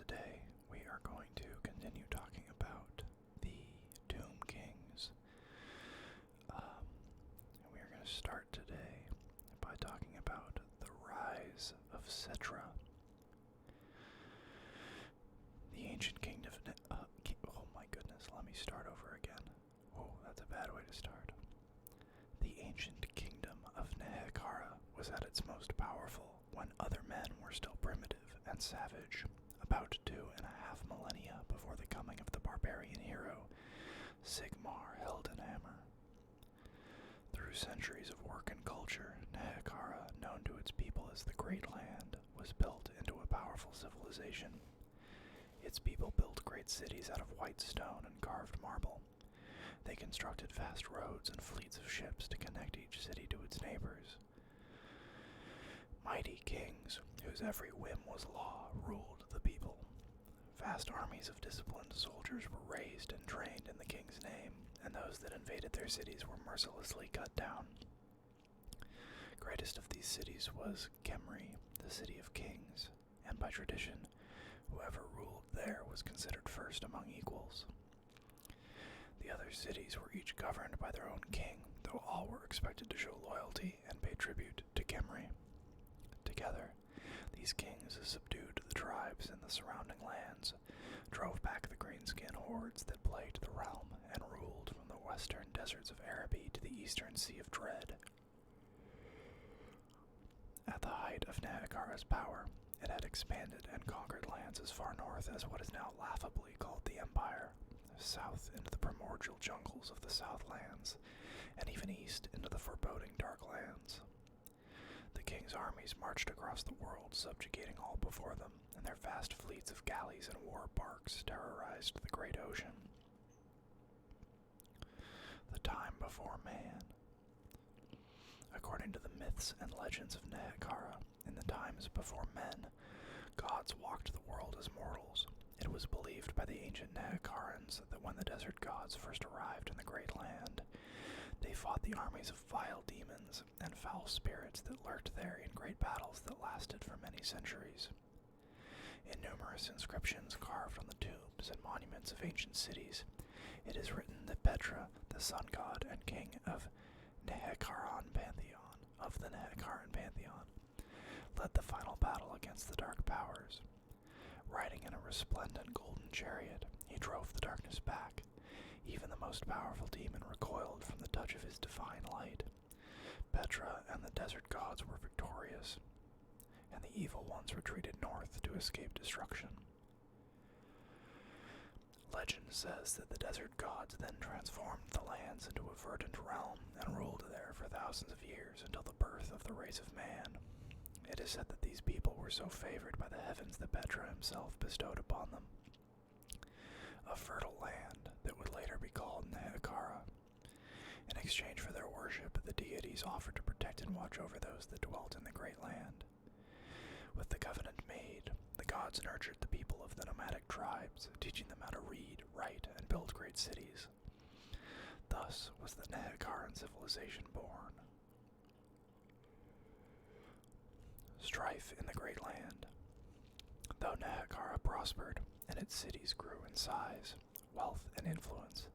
today we are going to continue talking about the Tomb Kings. And we are going to start today by talking about the rise of Settra. The ancient kingdom of oh my goodness, let me start over again. Oh, that's a bad way to start. The ancient kingdom of Nehekhara was at its most powerful when other men were still primitive and savage, about 2.5 millennia before the coming of the barbarian hero, Sigmar Heldenhammer. Through centuries of work and culture, Nehekhara, known to its people as the Great Land, was built into a powerful civilization. Its people built great cities out of white stone and carved marble. They constructed vast roads and fleets of ships to connect each city to its neighbors. Mighty kings, whose every whim was law, ruled the people. Vast armies of disciplined soldiers were raised and trained in the king's name, and those that invaded their cities were mercilessly cut down. Greatest of these cities was Khemri, the city of kings, and by tradition, whoever ruled there was considered first among equals. The other cities were each governed by their own king, though all were expected to show loyalty and pay tribute to Khemri. Together, these kings subdued the tribes in the surrounding lands, drove back the greenskin hordes that plagued the realm, and ruled from the western deserts of Araby to the eastern Sea of Dread. At the height of Nehekhara's power, it had expanded and conquered lands as far north as what is now laughably called the Empire, south into the primordial jungles of the Southlands, and even east into the foreboding Darklands. The king's armies marched across the world, subjugating all before them, and their vast fleets of galleys and war barks terrorized the great ocean. The time before man. According to the myths and legends of Nehekhara, in the times before men, gods walked the world as mortals. It was believed by the ancient Nehekharans that when the desert gods first arrived in the Great Land, they fought the armies of vile demons and foul spirits that lurked there in great battles that lasted for many centuries. In numerous inscriptions carved on the tombs and monuments of ancient cities, it is written that Petra, the sun god and king of the Nehekharan pantheon, led the final battle against the dark powers. Riding in a resplendent golden chariot, he drove the darkness back. Even the most powerful demon recoiled from the touch of his divine light. Petra and the desert gods were victorious, and the evil ones retreated north to escape destruction. Legend says that the desert gods then transformed the lands into a verdant realm and ruled there for thousands of years until the birth of the race of man. It is said that these people were so favored by the heavens that Petra himself bestowed upon them a fertile land that would later be called Nehekhara. In exchange for their worship, the deities offered to protect and watch over those that dwelt in the Great Land. With the covenant made, the gods nurtured the people of the nomadic tribes, teaching them how to read, write, and build great cities. Thus was the Nehekharan civilization born. Strife in the Great Land. Though Nehekhara prospered, and its cities grew in size, wealth, and influence,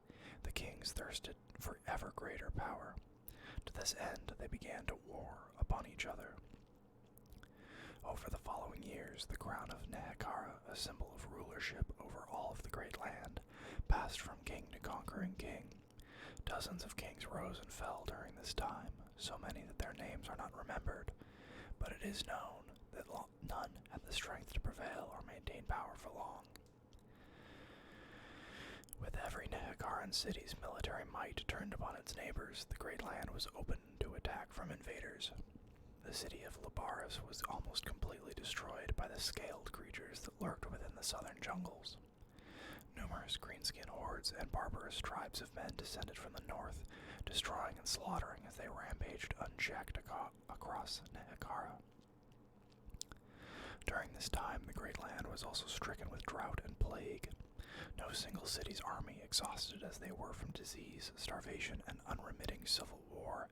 the kings thirsted for ever greater power. To this end, they began to war upon each other. Over the following years, the crown of Nehekhara, a symbol of rulership over all of the Great Land, passed from king to conquering king. Dozens of kings rose and fell during this time, so many that their names are not remembered, but it is known that none had the strength to prevail or maintain power for long. With every Nehekharan city's military might turned upon its neighbors, the Great Land was open to attack from invaders. The city of Labaris was almost completely destroyed by the scaled creatures that lurked within the southern jungles. Numerous greenskin hordes and barbarous tribes of men descended from the north, destroying and slaughtering as they rampaged unchecked across Nehekhara. During this time, the Great Land was also stricken with drought and plague. No single city's army, exhausted as they were from disease, starvation, and unremitting civil war,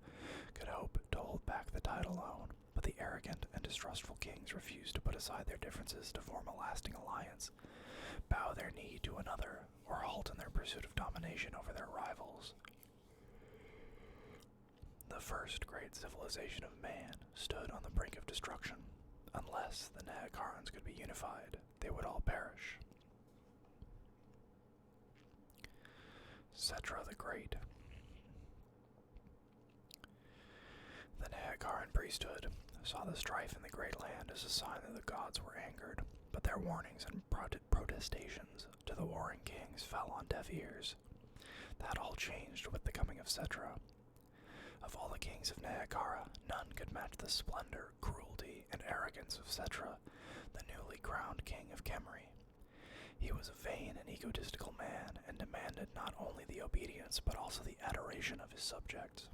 could hope to hold back the tide alone, but the arrogant and distrustful kings refused to put aside their differences to form a lasting alliance, bow their knee to another, or halt in their pursuit of domination over their rivals. The first great civilization of man stood on the brink of destruction. Unless the Nehekharans could be unified, they would all perish. Settra the Great. The Nehekharan priesthood saw the strife in the Great Land as a sign that the gods were angered, but their warnings and protestations to the warring kings fell on deaf ears. That all changed with the coming of Settra. Of all the kings of Nehekhara, none could match the splendor, cruelty, and arrogance of Settra, the newly crowned king of Khemri. He was a vain and egotistical man, and demanded not only the obedience, but also the adoration of his subjects.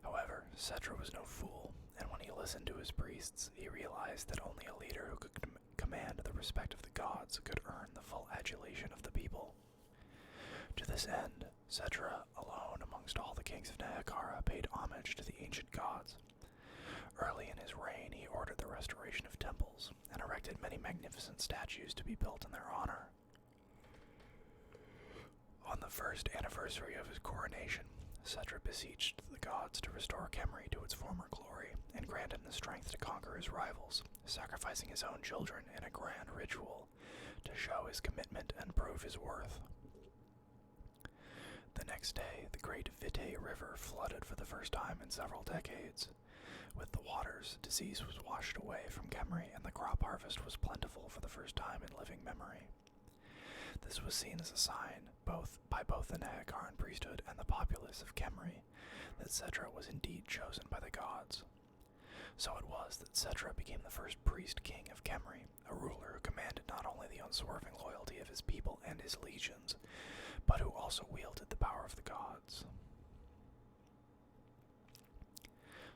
However, Settra was no fool, and when he listened to his priests, he realized that only a leader who could command the respect of the gods could earn the full adulation of the people. To this end, Settra, alone amongst all the kings of Nehekhara, paid homage to the ancient gods. Early in his reign, he ordered the restoration of temples, and erected many magnificent statues to be built in their honor. On the first anniversary of his coronation, Settra beseeched the gods to restore Khemri to its former glory, and grant him the strength to conquer his rivals, sacrificing his own children in a grand ritual to show his commitment and prove his worth. The next day, the great Vitae River flooded for the first time in several decades. With the waters, disease was washed away from Khemri, and the crop harvest was plentiful for the first time in living memory. This was seen as a sign, by both the Nehekharan priesthood and the populace of Khemri, that Settra was indeed chosen by the gods. So it was that Settra became the first priest king of Khemri, a ruler who commanded not only the unswerving loyalty of his people and his legions, but who also wielded the power of the gods.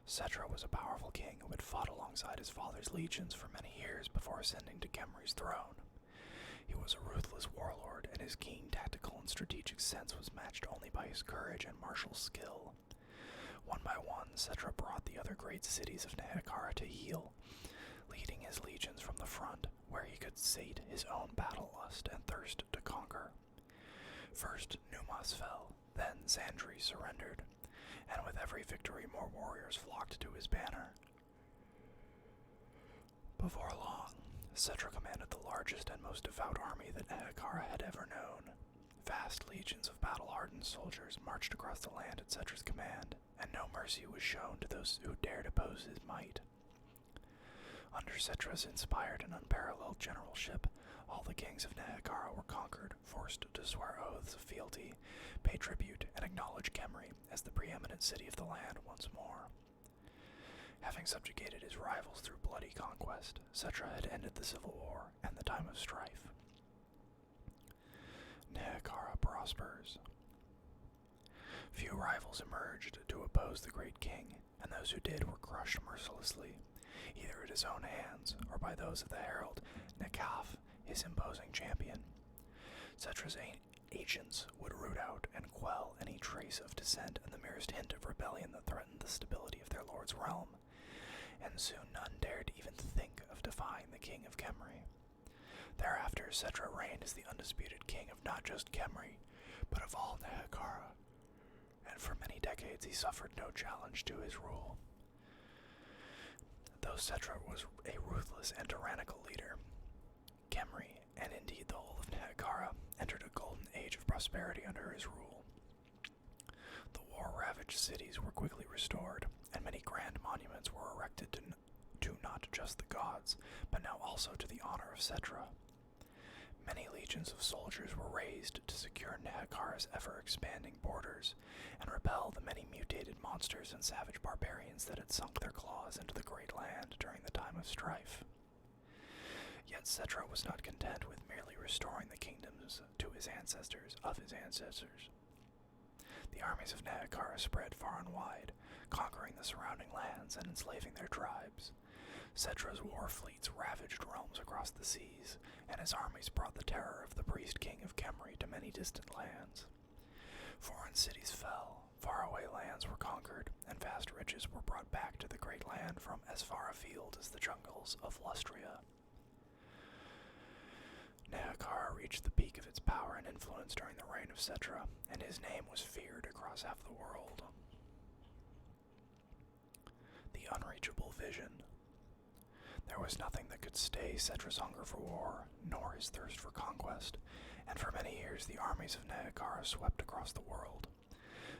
Settra was a powerful king who had fought alongside his father's legions for many years before ascending to Khemri's throne. He was a ruthless warlord, and his keen tactical and strategic sense was matched only by his courage and martial skill. One by one, Settra brought the other great cities of Nehekhara to heel, leading his legions from the front, where he could sate his own battle lust and thirst to conquer. First, Numas fell, then Zandri surrendered, and with every victory more warriors flocked to his banner. Before long, Settra commanded the largest and most devout army that Nehekhara had ever known. Vast legions of battle-hardened soldiers marched across the land at Settra's command, and no mercy was shown to those who dared oppose his might. Under Settra's inspired and unparalleled generalship, all the kings of Nehekhara were conquered, forced to swear oaths of fealty, pay tribute, and acknowledge Khemri as the preeminent city of the land once more. Having subjugated his rivals through bloody conquest, Settra had ended the civil war and the time of strife. Nehekhara prospers. Few rivals emerged to oppose the great king, and those who did were crushed mercilessly, either at his own hands or by those of the herald Nekaf, his imposing champion. Settra's agents would root out and quell any trace of dissent and the merest hint of rebellion that threatened the stability of their lord's realm, and soon none dared even think of defying the king of Khemri. Thereafter, Settra reigned as the undisputed king of not just Khemri, but of all Nehekhara, and for many decades he suffered no challenge to his rule. Though Settra was a ruthless and tyrannical leader, Khemri, and indeed the whole of Nehekhara, entered a golden age of prosperity under his rule. The war-ravaged cities were quickly restored, and many grand monuments were erected to not just the gods, but now also to the honor of Settra. Many legions of soldiers were raised to secure Nehekhara's ever-expanding borders, and repel the many mutated monsters and savage barbarians that had sunk their claws into the great land during the time of strife. Yet Settra was not content with merely restoring the kingdoms to his ancestors of his ancestors. The armies of Nehekhara spread far and wide, conquering the surrounding lands and enslaving their tribes. Settra's war fleets ravaged realms across the seas, and his armies brought the terror of the priest king of Khemri to many distant lands. Foreign cities fell, faraway lands were conquered, and vast riches were brought back to the great land from as far afield jungles of Lustria. Nehekhara reached the peak of its power and influence during the reign of Settra, and his name was feared across half the world. The Unreachable Vision. There was nothing that could stay Settra's hunger for war, nor his thirst for conquest, and for many years the armies of Nehekhara swept across the world.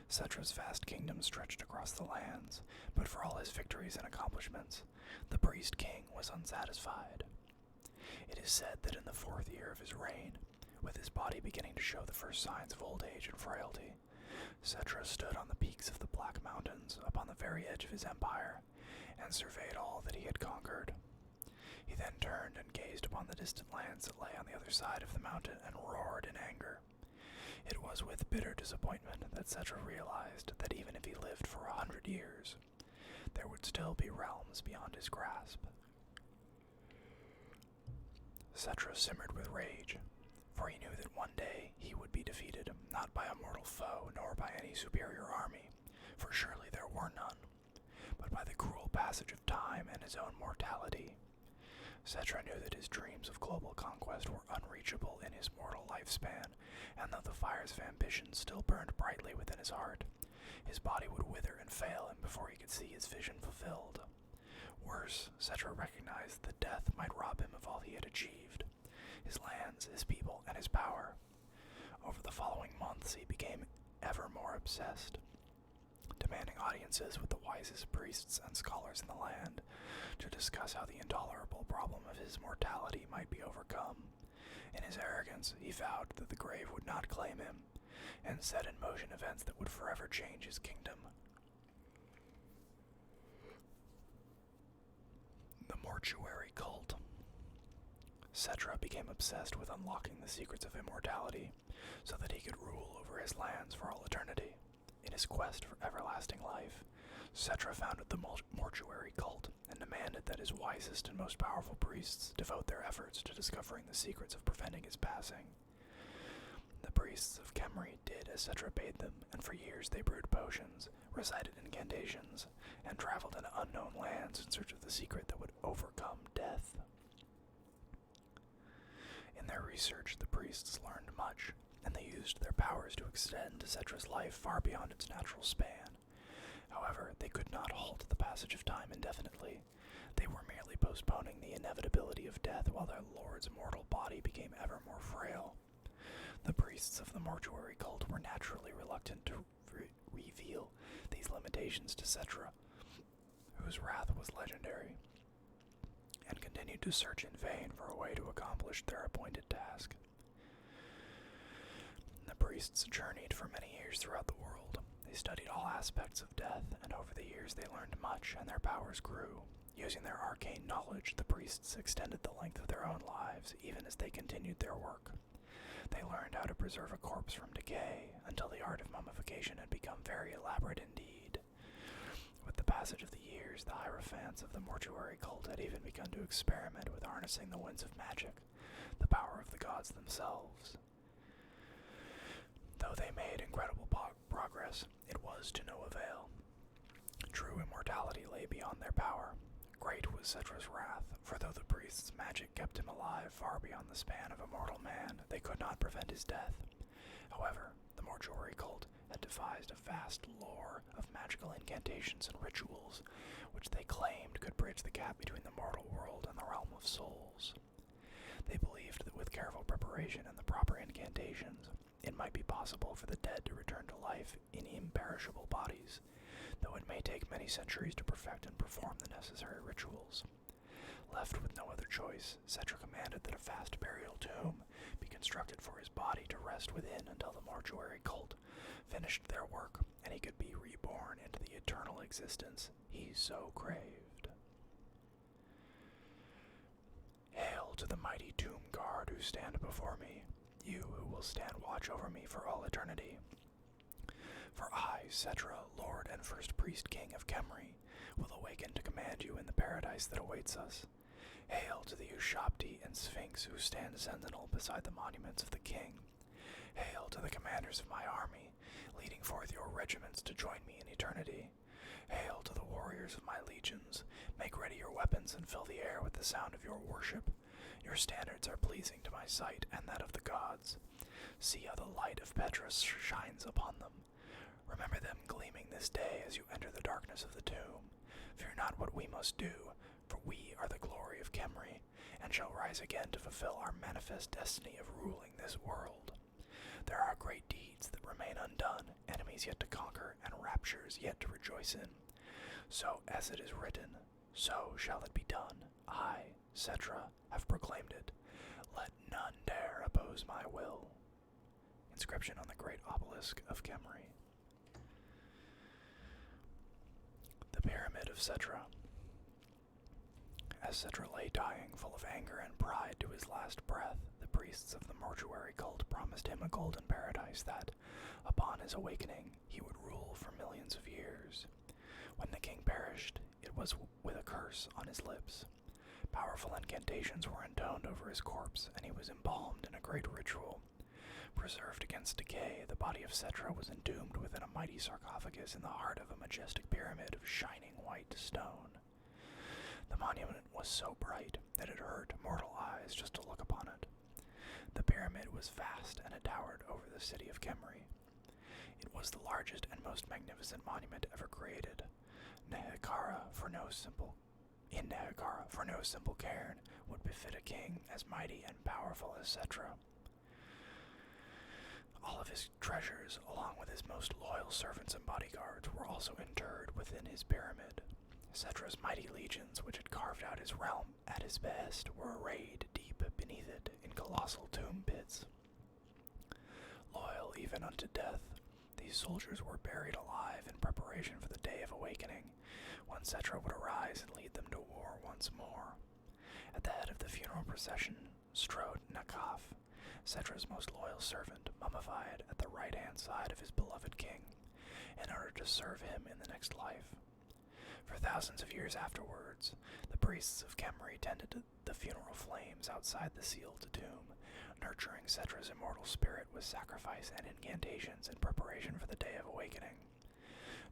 Settra's vast kingdom stretched across the lands, but for all his victories and accomplishments, the priest king was unsatisfied. It is said that in the 4th year of his reign, with his body beginning to show the first signs of old age and frailty, Settra stood on the peaks of the Black Mountains upon the very edge of his empire, and surveyed all that he had conquered. He then turned and gazed upon the distant lands that lay on the other side of the mountain and roared in anger. It was with bitter disappointment that Settra realized that even if he lived for 100 years, there would still be realms beyond his grasp. Settra simmered with rage, for he knew that one day he would be defeated, not by a mortal foe, nor by any superior army, for surely there were none, but by the cruel passage of time and his own mortality. Settra knew that his dreams of global conquest were unreachable in his mortal lifespan, and though the fires of ambition still burned brightly within his heart, his body would wither and fail him before he could see his vision fulfilled. Worse, Settra recognized that death might rob him of all he had achieved, his lands, his people, and his power. Over the following months he became ever more obsessed, demanding audiences with the wisest priests and scholars in the land to discuss how the intolerable problem of his mortality might be overcome. In his arrogance, he vowed that the grave would not claim him, and set in motion events that would forever change his kingdom. The Mortuary Cult. Settra became obsessed with unlocking the secrets of immortality, so that he could rule over his lands for all eternity. In his quest for everlasting life, Settra founded the Mortuary Cult and demanded that his wisest and most powerful priests devote their efforts to discovering the secrets of preventing his passing. The priests of Khemri did as Settra bade them, and for years they brewed potions, recited incantations, and traveled into unknown lands in search of the secret that would overcome death. In their research, the priests learned much, and they used their powers to extend Settra's life far beyond its natural span. However, they could not halt the passage of time indefinitely. They were merely postponing the inevitability of death while their lord's mortal body became ever more frail. The priests of the Mortuary Cult were naturally reluctant to reveal these limitations to Settra, whose wrath was legendary, and continued to search in vain for a way to accomplish their appointed task. The priests journeyed for many years throughout the world. They studied all aspects of death, and over the years they learned much, and their powers grew. Using their arcane knowledge, the priests extended the length of their own lives, even as they continued their work. They learned how to preserve a corpse from decay, until the art of mummification had become very elaborate indeed. With the passage of the years, the hierophants of the Mortuary Cult had even begun to experiment with harnessing the winds of magic, the power of the gods themselves. Though they made incredible progress, it was to no avail. True immortality lay beyond their power. Great was Settra's wrath, for though the priest's magic kept him alive far beyond the span of a mortal man, they could not prevent his death. However, the Mortuary Cult had devised a vast lore of magical incantations and rituals, which they claimed could bridge the gap between the mortal world and the realm of souls. They believed that with careful preparation and the proper incantations, it might be possible for the dead to return to life in imperishable bodies, though it may take many centuries to perfect and perform the necessary rituals. Left with no other choice, Settra commanded that a vast burial tomb be constructed for his body to rest within until the Mortuary Cult finished their work, and he could be reborn into the eternal existence he so craved. Hail to the mighty tomb guard who stand before me, you who will stand watch over me for all eternity. For I, Settra, Lord and First Priest King of Khemri, will awaken to command you in the paradise that awaits us. Hail to the Ushabti and Sphinx who stand sentinel beside the monuments of the king. Hail to the commanders of my army, leading forth your regiments to join me in eternity. Hail to the warriors of my legions. Make ready your weapons and fill the air with the sound of your worship. Your standards are pleasing to my sight and that of the gods. See how the light of Petrus shines upon them. Remember them gleaming this day as you enter the darkness of the tomb. Fear not what we must do, for we are the glory of Khemri, and shall rise again to fulfill our manifest destiny of ruling this world. There are great deeds that remain undone, enemies yet to conquer, and raptures yet to rejoice in. So as it is written, so shall it be done. I, Settra, have proclaimed it. Let none dare oppose my will. Inscription on the great obelisk of Khemri. The Pyramid of Settra. As Settra lay dying, full of anger and pride to his last breath, the priests of the Mortuary Cult promised him a golden paradise that, upon his awakening, he would rule for millions of years. When the king perished, it was with a curse on his lips. Powerful incantations were intoned over his corpse, and he was embalmed in a great ritual. Preserved against decay, the body of Settra was entombed within a mighty sarcophagus in the heart of a majestic pyramid of shining white stone. The monument was so bright that it hurt mortal eyes just to look upon it. The pyramid was vast, and it towered over the city of Khemri. It was the largest and most magnificent monument ever created. Nehekhara, for no simple cairn, would befit a king as mighty and powerful as Settra. All of his treasures, along with his most loyal servants and bodyguards, were also interred within his pyramid. Settra's mighty legions, which had carved out his realm at his best, were arrayed deep beneath it in colossal tomb pits. Loyal even unto death, these soldiers were buried alive in preparation for the day of awakening, when Settra would arise and lead them to war once more. At the head of the funeral procession strode Nakaf, Settra's most loyal servant, mummified at the right-hand side of his beloved king, in order to serve him in the next life. For thousands of years afterwards, the priests of Khemri tended the funeral flames outside the sealed tomb, nurturing Settra's immortal spirit with sacrifice and incantations in preparation for the day of awakening.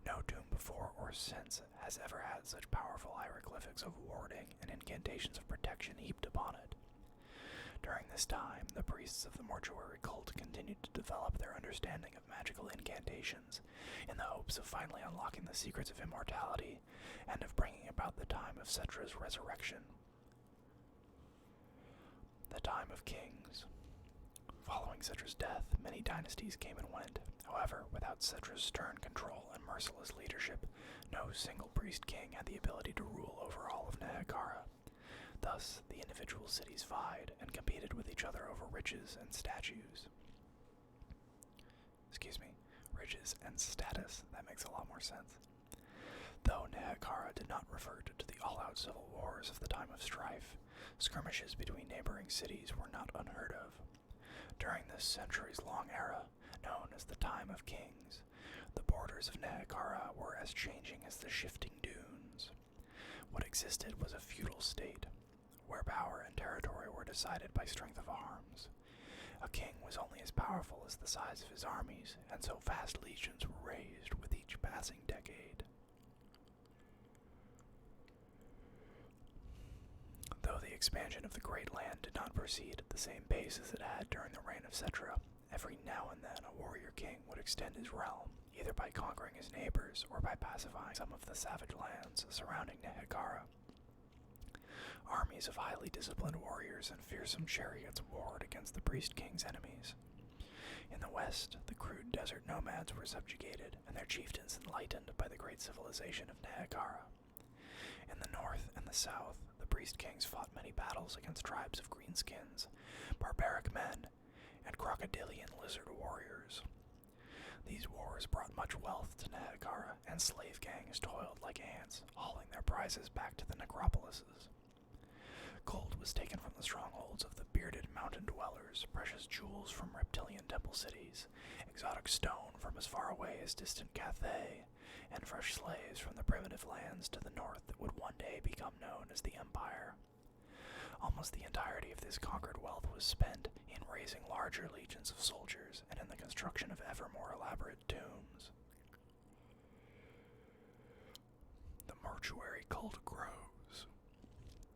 No tomb before or since has ever had such powerful hieroglyphics of warding and incantations of protection heaped upon it. During this time, the priests of the Mortuary Cult continued to develop their understanding of magical incantations, in the hopes of finally unlocking the secrets of immortality, and of bringing about the time of Settra's resurrection. The time of kings. Following Settra's death, many dynasties came and went. However, without Settra's stern control and merciless leadership, no single priest king had the ability to rule over all of Nehekhara. Thus, the individual cities vied and competed with each other over riches and status. That makes a lot more sense. Though Nehekhara did not revert to the all-out civil wars of the time of strife, skirmishes between neighboring cities were not unheard of. During this centuries-long era, known as the Time of Kings, the borders of Nehekhara were as changing as the shifting dunes. What existed was a feudal state, where power and territory were decided by strength of arms. A king was only as powerful as the size of his armies, and so vast legions were raised with each passing decade. Though the expansion of the Great Land did not proceed at the same pace as it had during the reign of Settra, every now and then a warrior king would extend his realm, either by conquering his neighbors or by pacifying some of the savage lands surrounding Nehekhara. Armies of highly disciplined warriors and fearsome chariots warred against the priest king's enemies. In the west, the crude desert nomads were subjugated, and their chieftains enlightened by the great civilization of Nehekhara. In the north and the south, the priest kings fought many battles against tribes of greenskins, barbaric men, and crocodilian lizard warriors. These wars brought much wealth to Nehekhara, and slave gangs toiled like ants, hauling their prizes back to the necropolises. Gold was taken from the strongholds of the bearded mountain dwellers, precious jewels from reptilian temple cities, exotic stone from as far away as distant Cathay, and fresh slaves from the primitive lands to the north that would one day become known as the Empire. Almost the entirety of this conquered wealth was spent in raising larger legions of soldiers and in the construction of ever more elaborate tombs. Mortuary Cult grows.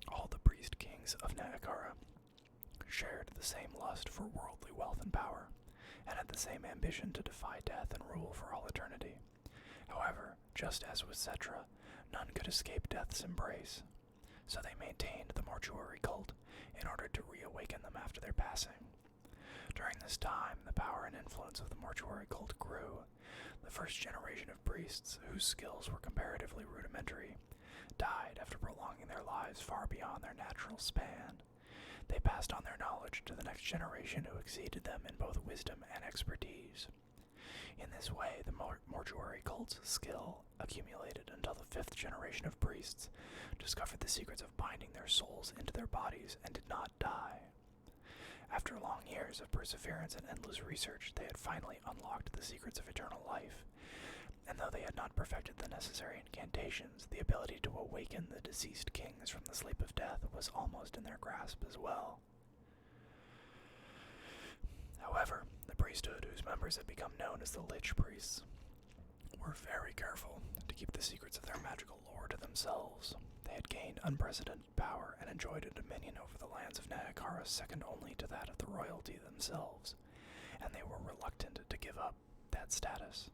All the priest kings of Nehekhara shared the same lust for worldly wealth and power, and had the same ambition to defy death and rule for all eternity. However, just as with Settra, none could escape death's embrace, so they maintained the Mortuary Cult in order to reawaken them after their passing. During this time, the power and influence of the Mortuary Cult grew. The first generation of priests, whose skills were comparatively rudimentary, died after prolonging their lives far beyond their natural span. They passed on their knowledge to the next generation who exceeded them in both wisdom and expertise. In this way, the Mortuary Cult's skill accumulated until the fifth generation of priests discovered the secrets of binding their souls into their bodies and did not die. After long years of perseverance and endless research, they had finally unlocked the secrets of eternal life, and though they had not perfected the necessary incantations, the ability to awaken the deceased kings from the sleep of death was almost in their grasp as well. However, the priesthood, whose members had become known as the Lich Priests, were very careful to keep the secrets of their magical lore to themselves. They had gained unprecedented power and enjoyed a dominion over the lands of Nehekhara second only to that of the royalty themselves, and they were reluctant to give up that status.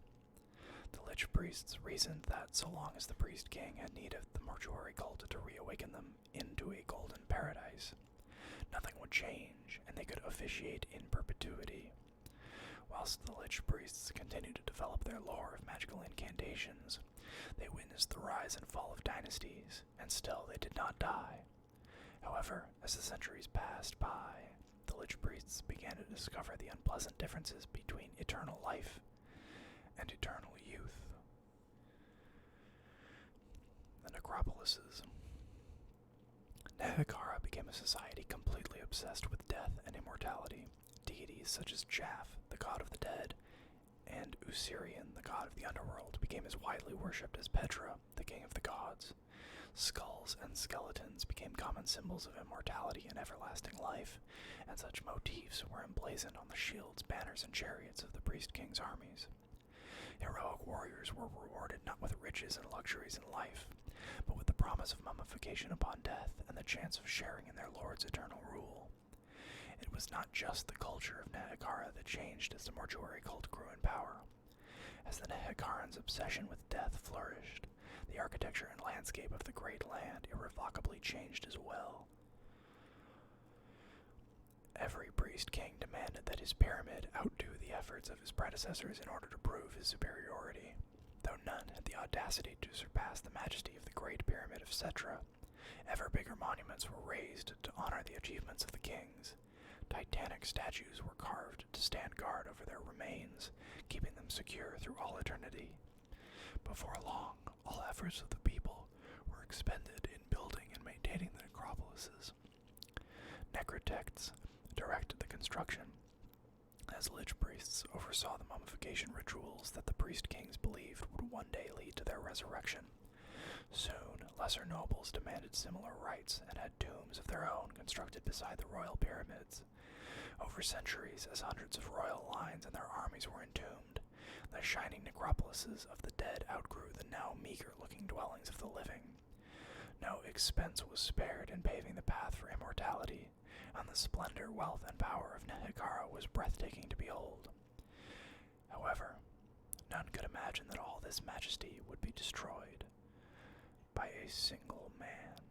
The Lich Priests reasoned that so long as the Priest King had need of the Mortuary Cult to reawaken them into a golden paradise, nothing would change, and they could officiate in perpetuity. Whilst the Lich Priests continued to develop their lore of magical incantations, they witnessed the rise and fall of dynasties, and still they did not die. However, as the centuries passed by, the Lich Priests began to discover the unpleasant differences between eternal life and eternal youth. The necropolises. Nehekhara became a society completely obsessed with death and immortality. Deities such as Jaff, the god of the dead, and Usirian, the god of the underworld, became as widely worshipped as Petra, the king of the gods. Skulls and skeletons became common symbols of immortality and everlasting life, and such motifs were emblazoned on the shields, banners, and chariots of the priest king's armies. Heroic warriors were rewarded not with riches and luxuries in life, but with the promise of mummification upon death and the chance of sharing in their lord's eternal rule. It was not just the culture of Nehekhara that changed as the Mortuary Cult grew in power. As the Nehekharans' obsession with death flourished, the architecture and landscape of the Great Land irrevocably changed as well. Every priest king demanded that his pyramid outdo the efforts of his predecessors in order to prove his superiority. Though none had the audacity to surpass the majesty of the Great Pyramid of Settra, ever bigger monuments were raised to honor the achievements of the kings. Titanic statues were carved to stand guard over their remains, keeping them secure through all eternity. Before long, all efforts of the people were expended in building and maintaining the necropolises. Necrotects directed the construction, as Lich Priests oversaw the mummification rituals that the priest kings believed would one day lead to their resurrection. Soon, lesser nobles demanded similar rites and had tombs of their own constructed beside the royal pyramids. Over centuries, as hundreds of royal lines and their armies were entombed, the shining necropolises of the dead outgrew the now meager-looking dwellings of the living. No expense was spared in paving the path for immortality, and the splendor, wealth, and power of Nehekhara was breathtaking to behold. However, none could imagine that all this majesty would be destroyed by a single man.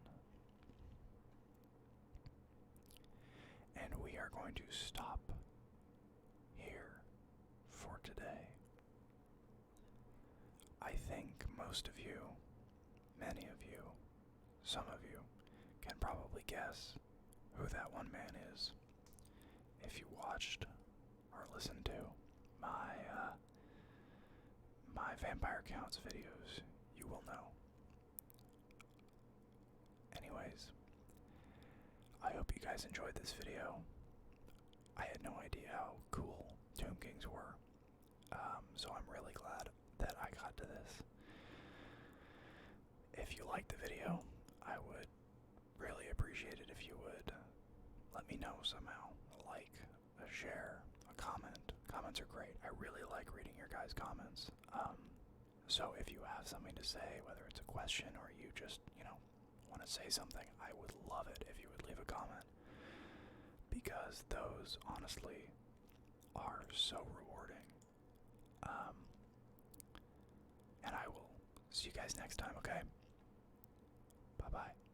And we are going to stop here for today. I think most of you, many of you, some of you, can probably guess who that one man is. If you watched or listened to my Vampire Counts videos, you will know. Anyways, I hope you guys enjoyed this video. I had no idea how cool Tomb Kings were, so I'm really glad that I got to this. If you liked the video, I would really appreciate it if you would let me know somehow. A like, a share, a comment. Comments are great. I really like reading your guys' comments. So So if you have something to say, whether it's a question or you just, want to say something, I would love it if you would leave a comment. Because those, honestly, are so rewarding. And I will see you guys next time, okay? Bye-bye.